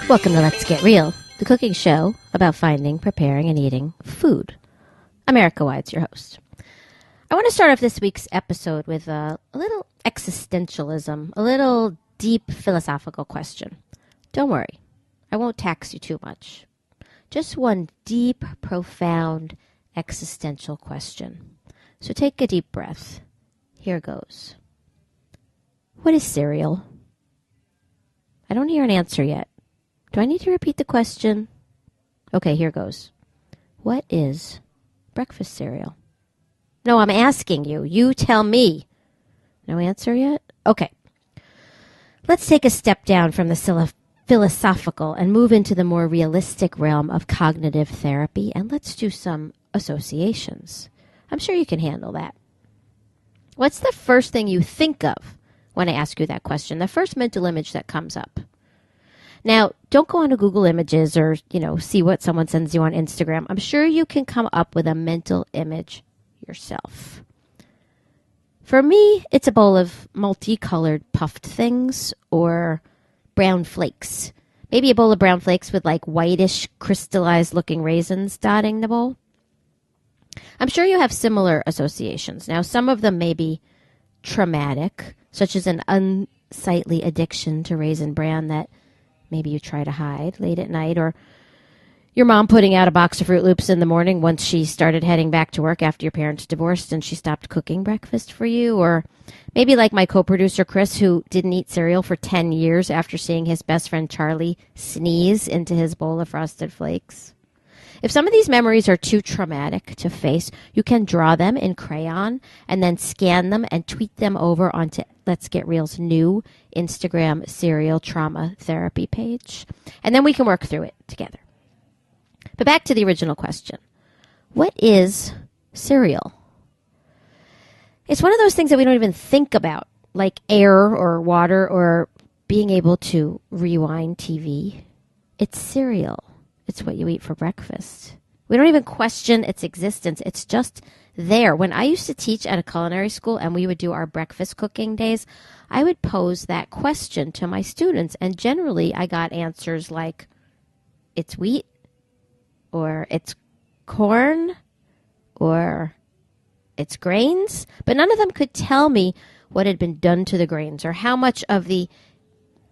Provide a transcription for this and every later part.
Welcome to Let's Get Real, the cooking show about finding, preparing, and eating food. I'm Erica Wides, your host. I want to start off this week's episode with a little existentialism, a little deep philosophical question. Don't worry, I won't tax you too much. Just one deep, profound, existential question. So take a deep breath. Here goes. What is cereal? I don't hear an answer yet. Do I need to repeat the question? Okay, here goes. What is breakfast cereal? No, I'm asking you. You tell me. No answer yet? Okay. Let's take a step down from the philosophical and move into the more realistic realm of cognitive therapy, and let's do some associations. I'm sure you can handle that. What's the first thing you think of when I ask you that question? The first mental image that comes up. Now, don't go on to Google Images or, see what someone sends you on Instagram. I'm sure you can come up with a mental image yourself. For me, it's a bowl of multicolored puffed things or brown flakes. Maybe a bowl of brown flakes with like whitish crystallized looking raisins dotting the bowl. I'm sure you have similar associations. Now, some of them may be traumatic, such as an unsightly addiction to Raisin Bran that maybe you try to hide late at night, or your mom putting out a box of Fruit Loops in the morning once she started heading back to work after your parents divorced and she stopped cooking breakfast for you, or maybe like my co-producer Chris, who didn't eat cereal for 10 years after seeing his best friend Charlie sneeze into his bowl of Frosted Flakes. If some of these memories are too traumatic to face, you can draw them in crayon and then scan them and tweet them over onto Let's Get Real's new Instagram cereal trauma therapy page. And then we can work through it together. But back to the original question. What is cereal? It's one of those things that we don't even think about, like air or water or being able to rewind TV. It's cereal. It's what you eat for breakfast. We don't even question its existence. It's just there. When I used to teach at a culinary school and we would do our breakfast cooking days, I would pose that question to my students. And generally, I got answers like, it's wheat, or it's corn, or it's grains. But none of them could tell me what had been done to the grains or how much of the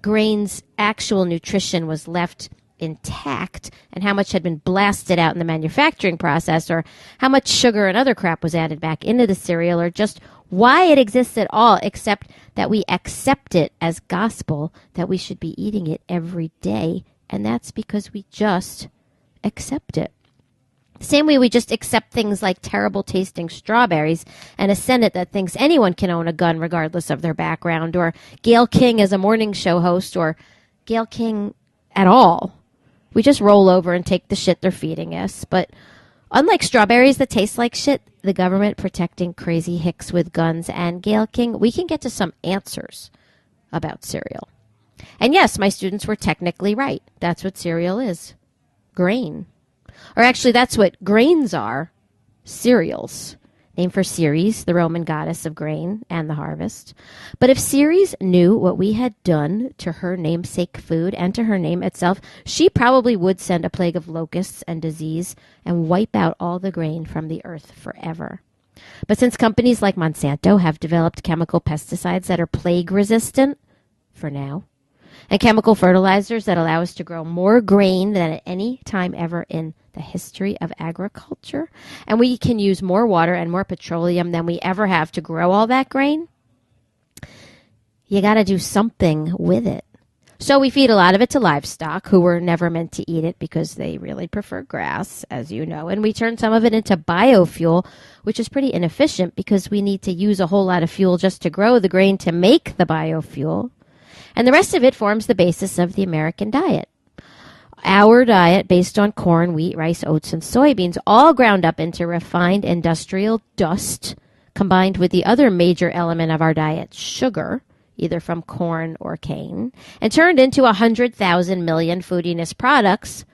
grains' actual nutrition was left intact and how much had been blasted out in the manufacturing process, or how much sugar and other crap was added back into the cereal, or just why it exists at all, except that we accept it as gospel that we should be eating it every day, and that's because we just accept it. The same way we just accept things like terrible tasting strawberries and a Senate that thinks anyone can own a gun regardless of their background, or Gayle King as a morning show host, or Gayle King at all. We just roll over and take the shit they're feeding us. But unlike strawberries that taste like shit, the government protecting crazy hicks with guns and Gayle King, we can get to some answers about cereal. And yes, my students were technically right. That's what cereal is. Grain. Or actually, that's what grains are. Cereals. Named for Ceres, the Roman goddess of grain and the harvest. But if Ceres knew what we had done to her namesake food and to her name itself, she probably would send a plague of locusts and disease and wipe out all the grain from the earth forever. But since companies like Monsanto have developed chemical pesticides that are plague resistant, for now, and chemical fertilizers that allow us to grow more grain than at any time ever in the history of agriculture, and we can use more water and more petroleum than we ever have to grow all that grain, you got to do something with it. So we feed a lot of it to livestock who were never meant to eat it because they really prefer grass, as you know, and we turn some of it into biofuel, which is pretty inefficient because we need to use a whole lot of fuel just to grow the grain to make the biofuel. And the rest of it forms the basis of the American diet. Our diet based on corn, wheat, rice, oats, and soybeans, all ground up into refined industrial dust, combined with the other major element of our diet, sugar, either from corn or cane, and turned into 100,000 million foodiness products,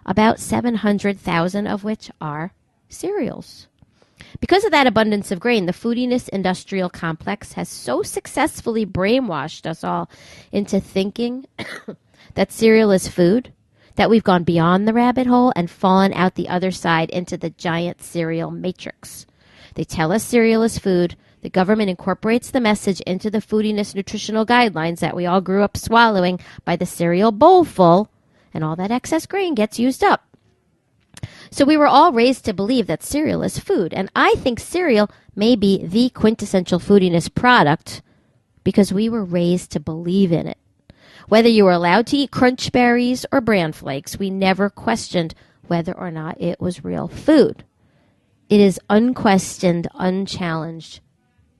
about 700,000 of which are cereals. Because of that abundance of grain, the foodiness industrial complex has so successfully brainwashed us all into thinking that cereal is food, that we've gone beyond the rabbit hole and fallen out the other side into the giant cereal matrix. They tell us cereal is food. The government incorporates the message into the foodiness nutritional guidelines that we all grew up swallowing by the cereal bowlful, and all that excess grain gets used up. So we were all raised to believe that cereal is food, and I think cereal may be the quintessential foodiness product because we were raised to believe in it. Whether you were allowed to eat Crunch Berries or Bran Flakes, we never questioned whether or not it was real food. It is unquestioned, unchallenged,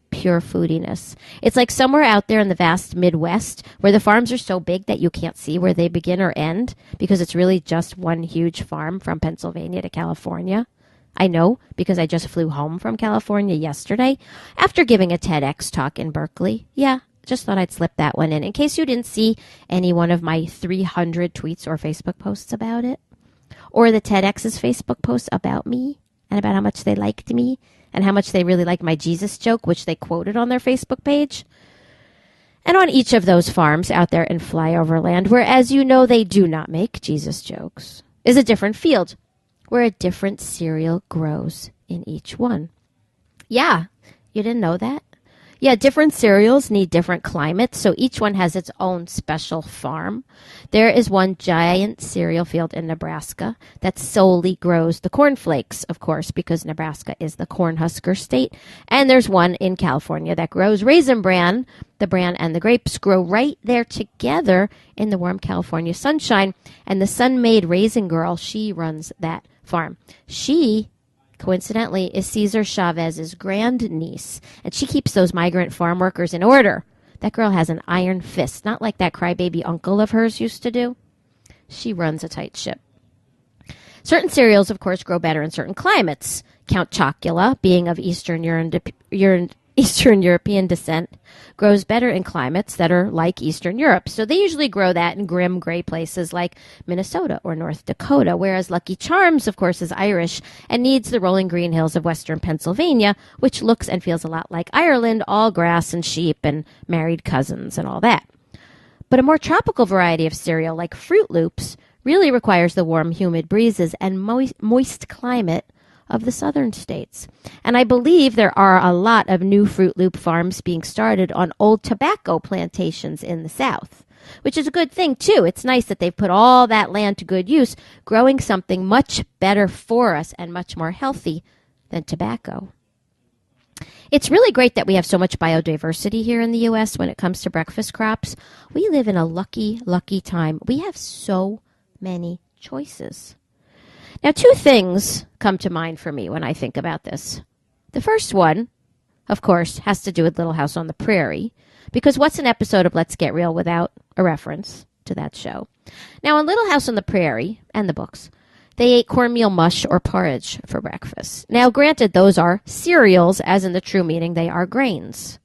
pure foodiness. It's like somewhere out there in the vast Midwest where the farms are so big that you can't see where they begin or end because it's really just one huge farm from Pennsylvania to California. I know because I just flew home from California yesterday after giving a TEDx talk in Berkeley. Yeah, just thought I'd slip that one in case you didn't see any one of my 300 tweets or Facebook posts about it, or the TEDx's Facebook posts about me and about how much they liked me and how much they really liked my Jesus joke, which they quoted on their Facebook page. And on each of those farms out there in flyover land, where, as you know, they do not make Jesus jokes, is a different field where a different cereal grows in each one. Yeah, you didn't know that? Yeah, different cereals need different climates, so each one has its own special farm. There is one giant cereal field in Nebraska that solely grows the cornflakes, of course, because Nebraska is the Cornhusker state. And there's one in California that grows Raisin Bran. The bran and the grapes grow right there together in the warm California sunshine. And the Sun-Maid Raisin Girl, she runs that farm. She, coincidentally, is Cesar Chavez's grandniece, and she keeps those migrant farm workers in order. That girl has an iron fist, not like that crybaby uncle of hers used to do. She runs a tight ship. Certain cereals, of course, grow better in certain climates. Count Chocula, being of Eastern European descent, grows better in climates that are like Eastern Europe. So they usually grow that in grim gray places like Minnesota or North Dakota, whereas Lucky Charms, of course, is Irish and needs the rolling green hills of Western Pennsylvania, which looks and feels a lot like Ireland, all grass and sheep and married cousins and all that. But a more tropical variety of cereal, like Fruit Loops, really requires the warm, humid breezes and moist climate of the southern states. And I believe there are a lot of new Fruit Loop farms being started on old tobacco plantations in the South, which is a good thing, too. It's nice that they've put all that land to good use, growing something much better for us and much more healthy than tobacco. It's really great that we have so much biodiversity here in the U.S. when it comes to breakfast crops. We live in a lucky, lucky time. We have so many choices. Now, two things come to mind for me when I think about this. The first one, of course, has to do with Little House on the Prairie, because what's an episode of Let's Get Real without a reference to that show? Now, in Little House on the Prairie, and the books, they ate cornmeal mush or porridge for breakfast. Now, granted, those are cereals, as in the true meaning they are grains.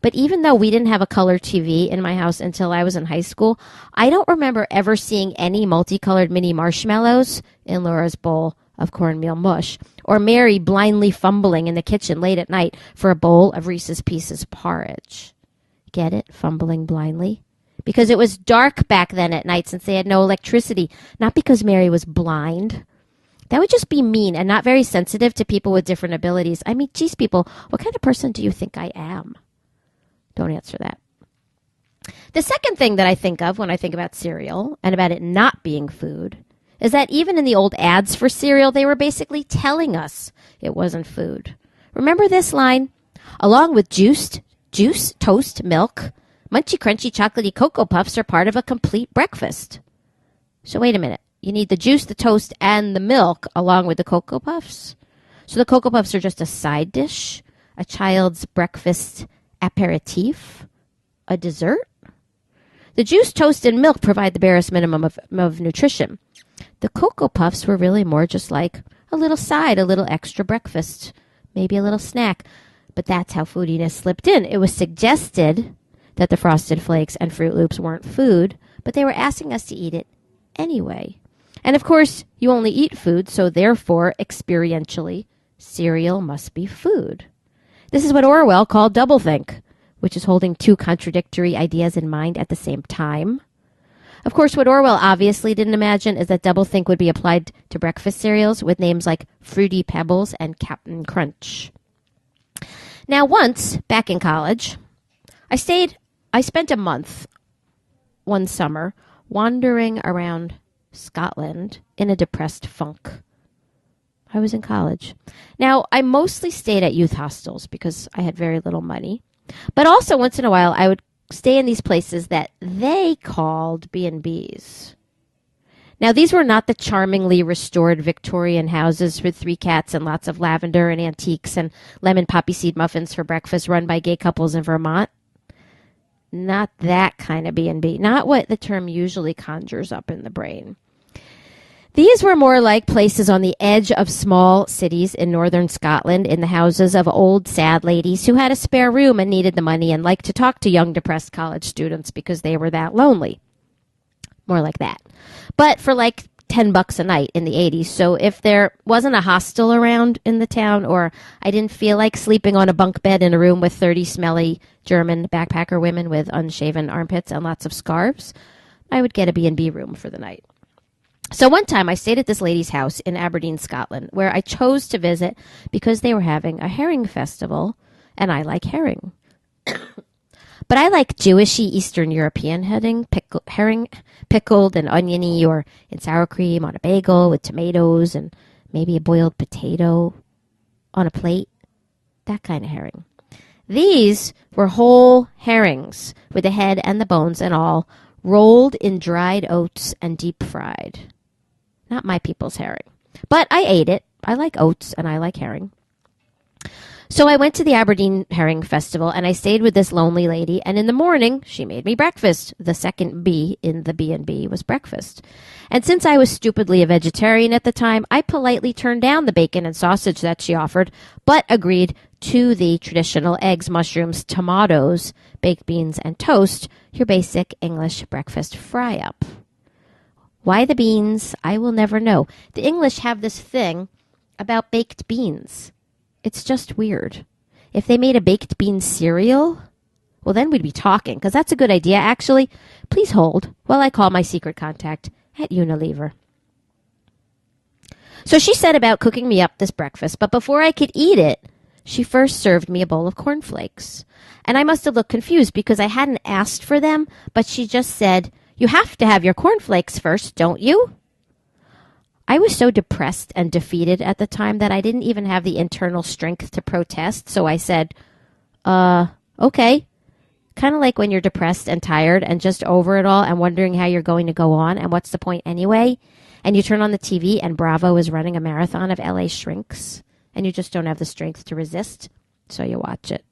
But even though we didn't have a color TV in my house until I was in high school, I don't remember ever seeing any multicolored mini marshmallows in Laura's bowl of cornmeal mush, or Mary blindly fumbling in the kitchen late at night for a bowl of Reese's Pieces porridge. Get it? Fumbling blindly? Because it was dark back then at night since they had no electricity, not because Mary was blind. That would just be mean and not very sensitive to people with different abilities. I mean, geez, people, what kind of person do you think I am? Don't answer that. The second thing that I think of when I think about cereal and about it not being food is that even in the old ads for cereal, they were basically telling us it wasn't food. Remember this line? Along with juice, toast, milk, munchy, crunchy, chocolatey Cocoa Puffs are part of a complete breakfast. So wait a minute. You need the juice, the toast, and the milk along with the Cocoa Puffs? So the Cocoa Puffs are just a side dish, a child's breakfast aperitif, a dessert? The juice, toast, and milk provide the barest minimum of nutrition. The Cocoa Puffs were really more just like a little side, a little extra breakfast, maybe a little snack. But that's how foodiness slipped in. It was suggested that the Frosted Flakes and Fruit Loops weren't food, but they were asking us to eat it anyway. And of course, you only eat food, so therefore, experientially, cereal must be food. This is what Orwell called doublethink, which is holding two contradictory ideas in mind at the same time. Of course, what Orwell obviously didn't imagine is that doublethink would be applied to breakfast cereals with names like Fruity Pebbles and Captain Crunch. Now, once, back in college, I spent a month one summer wandering around Scotland in a depressed funk. I was in college. Now, I mostly stayed at youth hostels because I had very little money. But also, once in a while, I would stay in these places that they called B&Bs. Now, these were not the charmingly restored Victorian houses with 3 cats and lots of lavender and antiques and lemon poppy seed muffins for breakfast run by gay couples in Vermont. Not that kind of B&B. Not what the term usually conjures up in the brain. These were more like places on the edge of small cities in northern Scotland, in the houses of old, sad ladies who had a spare room and needed the money and liked to talk to young, depressed college students because they were that lonely. More like that. But for like $10 a night in the 80s. So if there wasn't a hostel around in the town, or I didn't feel like sleeping on a bunk bed in a room with 30 smelly German backpacker women with unshaven armpits and lots of scarves, I would get a B&B room for the night. So one time I stayed at this lady's house in Aberdeen, Scotland, where I chose to visit because they were having a herring festival, and I like herring. But I like Jewishy Eastern European herring, pickled and oniony, or in sour cream on a bagel with tomatoes and maybe a boiled potato on a plate. That kind of herring. These were whole herrings with the head and the bones and all, rolled in dried oats and deep fried. Not my people's herring. But I ate it. I like oats and I like herring. So I went to the Aberdeen Herring Festival and I stayed with this lonely lady, and in the morning she made me breakfast. The second B in the B&B was breakfast. And since I was stupidly a vegetarian at the time, I politely turned down the bacon and sausage that she offered, but agreed to the traditional eggs, mushrooms, tomatoes, baked beans, and toast, your basic English breakfast fry-up. Why the beans? I will never know. The English have this thing about baked beans. It's just weird. If they made a baked bean cereal, well, then we'd be talking, because that's a good idea, actually. Please hold while I call my secret contact at Unilever. So she set about cooking me up this breakfast, but before I could eat it, she first served me a bowl of cornflakes. And I must have looked confused because I hadn't asked for them, but she just said, "You have to have your cornflakes first, don't you?" I was so depressed and defeated at the time that I didn't even have the internal strength to protest, so I said, okay. Kind of like when you're depressed and tired and just over it all and wondering how you're going to go on and what's the point anyway, and you turn on the TV and Bravo is running a marathon of LA shrinks, and you just don't have the strength to resist, so you watch it.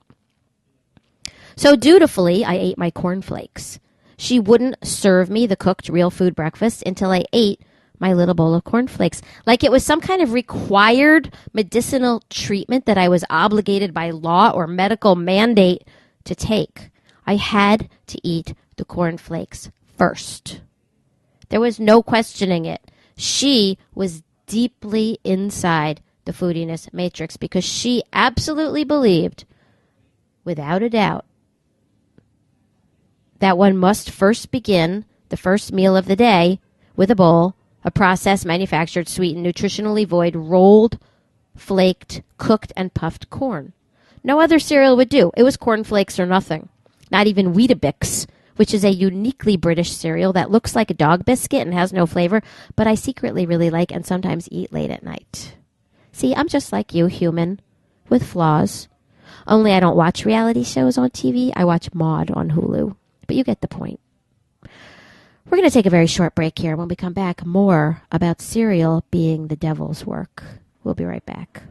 So dutifully, I ate my cornflakes. She wouldn't serve me the cooked real food breakfast until I ate my little bowl of cornflakes, like it was some kind of required medicinal treatment that I was obligated by law or medical mandate to take. I had to eat the cornflakes first. There was no questioning it. She was deeply inside the foodiness matrix because she absolutely believed, without a doubt, that one must first begin the first meal of the day with a bowl of processed, manufactured, sweetened, nutritionally void, rolled, flaked, cooked, and puffed corn. No other cereal would do. It was cornflakes or nothing. Not even Weetabix, which is a uniquely British cereal that looks like a dog biscuit and has no flavor, but I secretly really like and sometimes eat late at night. See, I'm just like you, human, with flaws. Only I don't watch reality shows on TV. I watch Maude on Hulu. But you get the point. We're going to take a very short break here. When we come back, more about cereal being the devil's work. We'll be right back.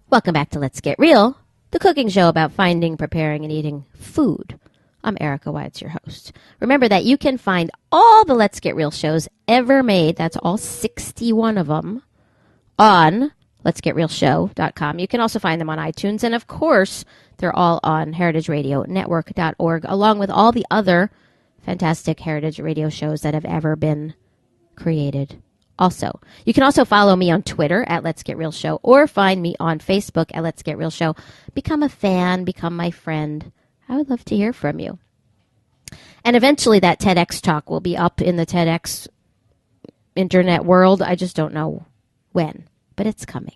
Welcome back to Let's Get Real, the cooking show about finding, preparing, and eating food. I'm Erica Wides, your host. Remember that you can find all the Let's Get Real shows ever made, that's all 61 of them, on letsgetrealshow.com. You can also find them on iTunes, and of course, they're all on heritageradionetwork.org, along with all the other fantastic Heritage Radio shows that have ever been created also. You can also follow me on Twitter at Let's Get Real Show or find me on Facebook at Let's Get Real Show. Become a fan, become my friend. I would love to hear from you. And eventually that TEDx talk will be up in the TEDx internet world. I just don't know when, but it's coming.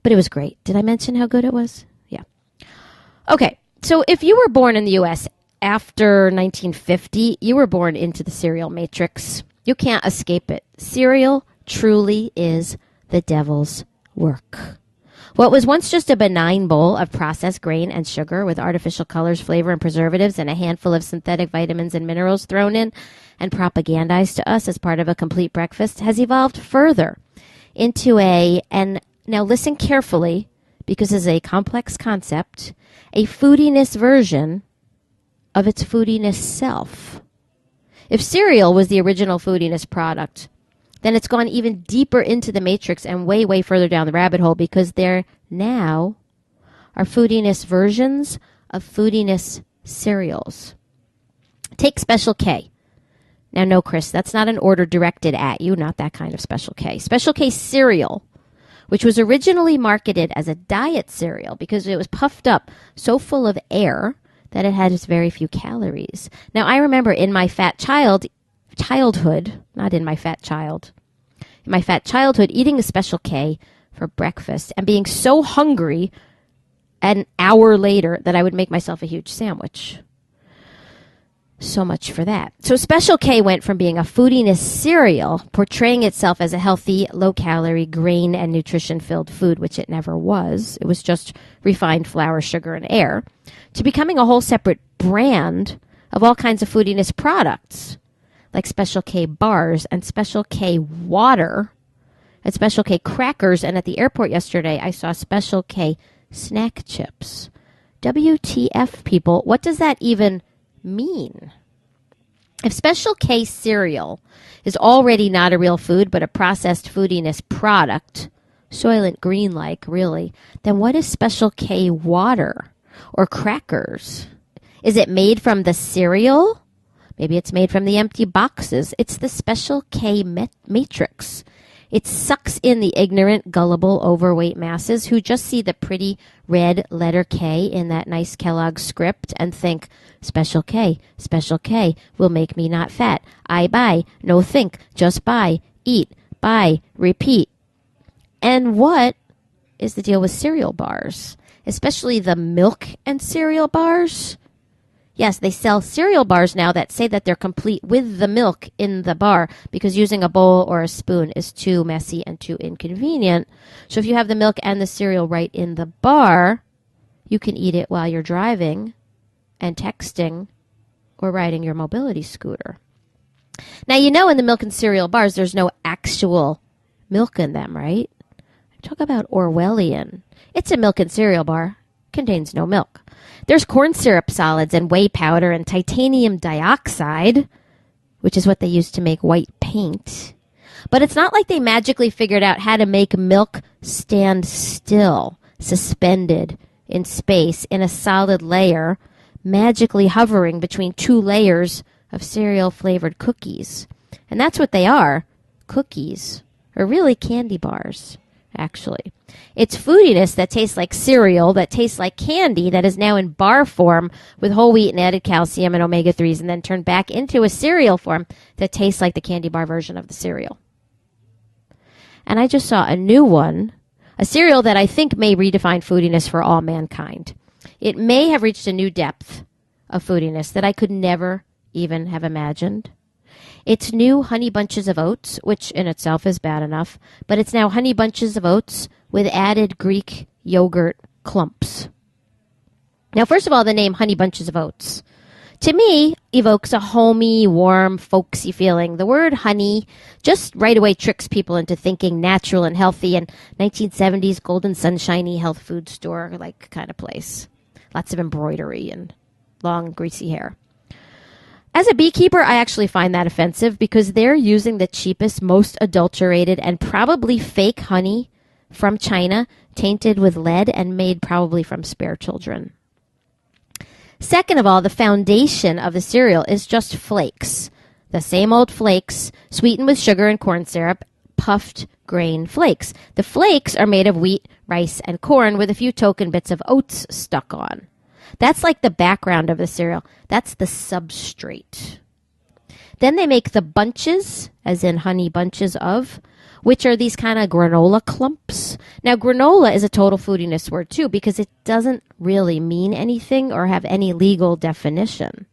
But it was great. Did I mention how good it was? Yeah. Okay, so if you were born in the U.S. after 1950, you were born into the cereal matrix. You can't escape it. Cereal truly is the devil's work. What was once just a benign bowl of processed grain and sugar with artificial colors, flavor, and preservatives and a handful of synthetic vitamins and minerals thrown in and propagandized to us as part of a complete breakfast has evolved further into and now listen carefully because it's a complex concept, a foodiness version of its foodiness self. If cereal was the original foodiness product, then it's gone even deeper into the matrix and way, way further down the rabbit hole because there now are foodiness versions of foodiness cereals. Take Special K. Now, no, Chris, that's not an order directed at you, not that kind of Special K. Special K cereal, which was originally marketed as a diet cereal because it was puffed up so full of air that it had just very few calories. Now, I remember in my childhood, not in my fat child, in my fat childhood, eating a Special K for breakfast and being so hungry an hour later that I would make myself a huge sandwich. So much for that. So Special K went from being a foodiness cereal, portraying itself as a healthy, low-calorie, grain and nutrition-filled food, which it never was. It was just refined flour, sugar, and air, to becoming a whole separate brand of all kinds of foodiness products, like Special K bars and Special K water and Special K crackers. And at the airport yesterday, I saw Special K snack chips. WTF, people. What does that even mean? If Special K cereal is already not a real food, but a processed foodiness product, Soylent Green-like, really, then what is Special K water or crackers? Is it made from the cereal? Maybe it's made from the empty boxes. It's the Special K matrix. It sucks in the ignorant, gullible, overweight masses who just see the pretty red letter K in that nice Kellogg script and think, Special K will make me not fat. I buy, no think, just buy, eat, buy, repeat. And what is the deal with cereal bars? Especially the milk and cereal bars? Yes, they sell cereal bars now that say that they're complete with the milk in the bar because using a bowl or a spoon is too messy and too inconvenient. So if you have the milk and the cereal right in the bar, you can eat it while you're driving and texting or riding your mobility scooter. Now, you know in the milk and cereal bars, there's no actual milk in them, right? Talk about Orwellian. It's a milk and cereal bar. Contains no milk. There's corn syrup solids and whey powder and titanium dioxide, which is what they use to make white paint. But it's not like they magically figured out how to make milk stand still, suspended in space in a solid layer, magically hovering between two layers of cereal-flavored cookies. And that's what they are, cookies, or really candy bars, actually. It's foodiness that tastes like cereal, that tastes like candy, that is now in bar form with whole wheat and added calcium and omega-3s, and then turned back into a cereal form that tastes like the candy bar version of the cereal. And I just saw a new one, a cereal that I think may redefine foodiness for all mankind. It may have reached a new depth of foodiness that I could never even have imagined. It's new Honey Bunches of Oats, which in itself is bad enough, but it's now Honey Bunches of Oats with added Greek yogurt clumps. Now, first of all, the name Honey Bunches of Oats, to me, evokes a homey, warm, folksy feeling. The word honey just right away tricks people into thinking natural and healthy and 1970s golden sunshiny health food store like kind of place. Lots of embroidery and long, greasy hair. As a beekeeper, I actually find that offensive because they're using the cheapest, most adulterated, and probably fake honey from China, tainted with lead and made probably from spare children. Second of all, the foundation of the cereal is just flakes. The same old flakes, sweetened with sugar and corn syrup, puffed grain flakes. The flakes are made of wheat, rice, and corn with a few token bits of oats stuck on. That's like the background of the cereal. That's the substrate. Then they make the bunches, as in honey bunches of, which are these kind of granola clumps. Now, granola is a total foodiness word, too, because it doesn't really mean anything or have any legal definition.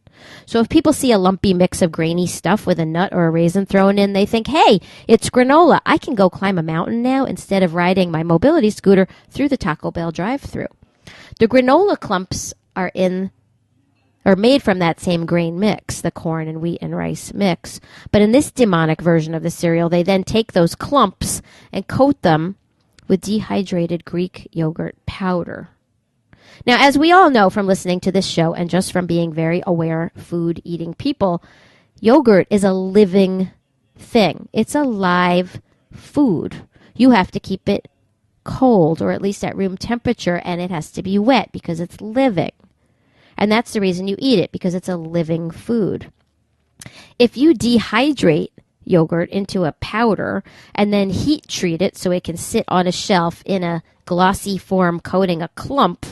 So if people see a lumpy mix of grainy stuff with a nut or a raisin thrown in, they think, hey, it's granola. I can go climb a mountain now instead of riding my mobility scooter through the Taco Bell drive-thru. The granola clumps are made from that same grain mix, the corn and wheat and rice mix. But in this demonic version of the cereal, they then take those clumps and coat them with dehydrated Greek yogurt powder. Now, as we all know from listening to this show and just from being very aware food-eating people, yogurt is a living thing. It's a live food. You have to keep it cold or at least at room temperature, and it has to be wet because it's living. And that's the reason you eat it, because it's a living food. If you dehydrate yogurt into a powder and then heat treat it so it can sit on a shelf in a glossy form coating a clump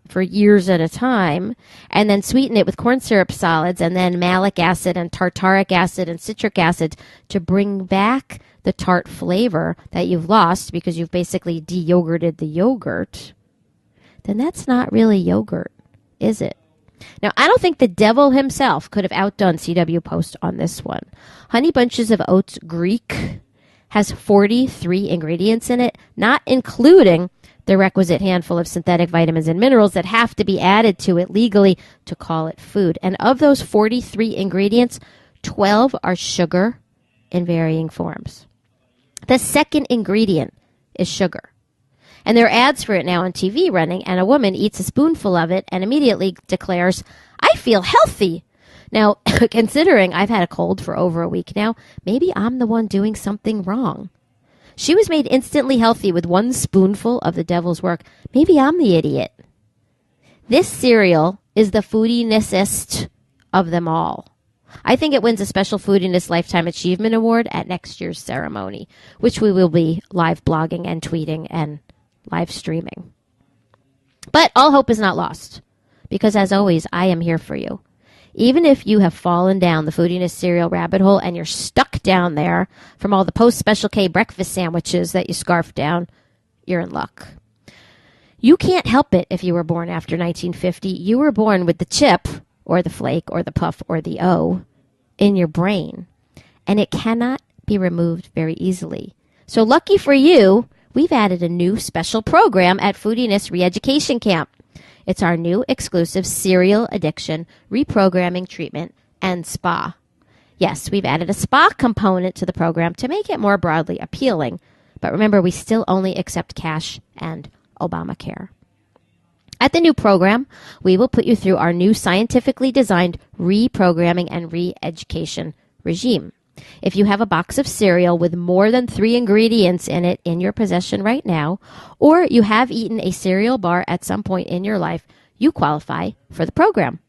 for years at a time, and then sweeten it with corn syrup solids and then malic acid and tartaric acid and citric acid to bring back the tart flavor that you've lost because you've basically de-yogurted the yogurt, then that's not really yogurt, is it? Now, I don't think the devil himself could have outdone CW Post on this one. Honey Bunches of Oats Greek has 43 ingredients in it, not including the requisite handful of synthetic vitamins and minerals that have to be added to it legally to call it food. And of those 43 ingredients, 12 are sugar in varying forms. The second ingredient is sugar. And there are ads for it now on TV running, and a woman eats a spoonful of it and immediately declares, I feel healthy. Now, considering I've had a cold for over a week now, maybe I'm the one doing something wrong. She was made instantly healthy with one spoonful of the devil's work. Maybe I'm the idiot. This cereal is the foodinessest of them all. I think it wins a special Foodiness Lifetime Achievement Award at next year's ceremony, which we will be live blogging and tweeting and live streaming. But all hope is not lost, because as always, I am here for you. Even if you have fallen down the foodiness cereal rabbit hole and you're stuck down there from all the post-Special K breakfast sandwiches that you scarfed down, you're in luck. You can't help it if you were born after 1950. You were born with the chip, or the flake, or the puff, or the O in your brain, and it cannot be removed very easily. So lucky for you, we've added a new special program at Foodiness Reeducation Camp. It's our new exclusive cereal addiction reprogramming treatment and spa. Yes, we've added a spa component to the program to make it more broadly appealing. But remember, we still only accept cash and Obamacare. At the new program, we will put you through our new scientifically designed reprogramming and re-education regime. If you have a box of cereal with more than 3 ingredients in it in your possession right now, or you have eaten a cereal bar at some point in your life, you qualify for the program.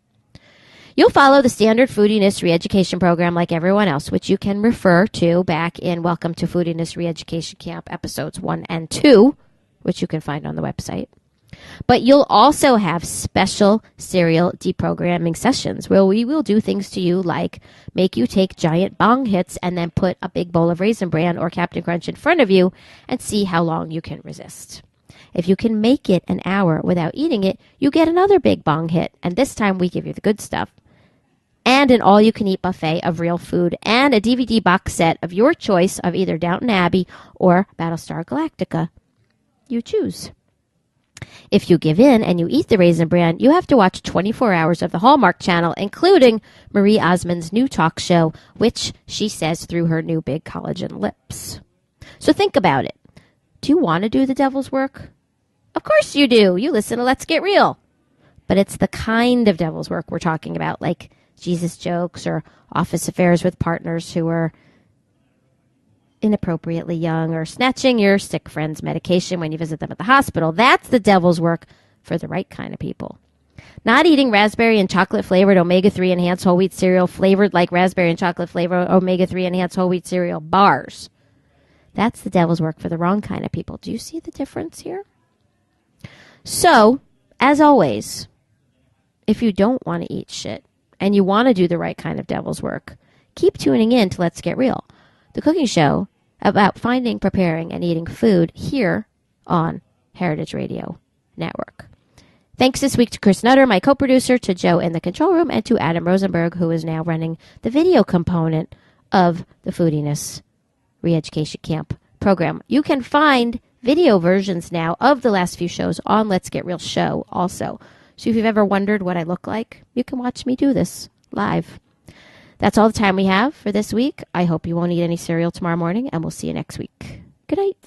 You'll follow the standard Foodiness Reeducation program like everyone else, which you can refer to back in Welcome to Foodiness Reeducation Camp episodes 1 and 2, which you can find on the website. But you'll also have special cereal deprogramming sessions where we will do things to you like make you take giant bong hits and then put a big bowl of Raisin Bran or Captain Crunch in front of you and see how long you can resist. If you can make it an hour without eating it, you get another big bong hit, and this time we give you the good stuff. And an all-you-can-eat buffet of real food and a DVD box set of your choice of either Downton Abbey or Battlestar Galactica. You choose. If you give in and you eat the Raisin Bran, you have to watch 24 hours of the Hallmark Channel, including Marie Osmond's new talk show, which she says through her new big collagen lips. So think about it. Do you want to do the devil's work? Of course you do. You listen to Let's Get Real. But it's the kind of devil's work we're talking about, like Jesus jokes or office affairs with partners who are inappropriately young, or snatching your sick friend's medication when you visit them at the hospital. That's the devil's work for the right kind of people. Not eating raspberry and chocolate flavored omega-3 enhanced whole wheat cereal flavored like raspberry and chocolate flavored omega-3 enhanced whole wheat cereal bars. That's the devil's work for the wrong kind of people. Do you see the difference here? So, as always, if you don't want to eat shit and you want to do the right kind of devil's work, keep tuning in to Let's Get Real, the cooking show about finding, preparing, and eating food here on Heritage Radio Network. Thanks this week to Chris Nutter, my co-producer, to Joe in the control room, and to Adam Rosenberg, who is now running the video component of the Foodiness Re-Education Camp program. You can find video versions now of the last few shows on Let's Get Real Show also. So if you've ever wondered what I look like, you can watch me do this live. That's all the time we have for this week. I hope you won't eat any cereal tomorrow morning, and we'll see you next week. Good night.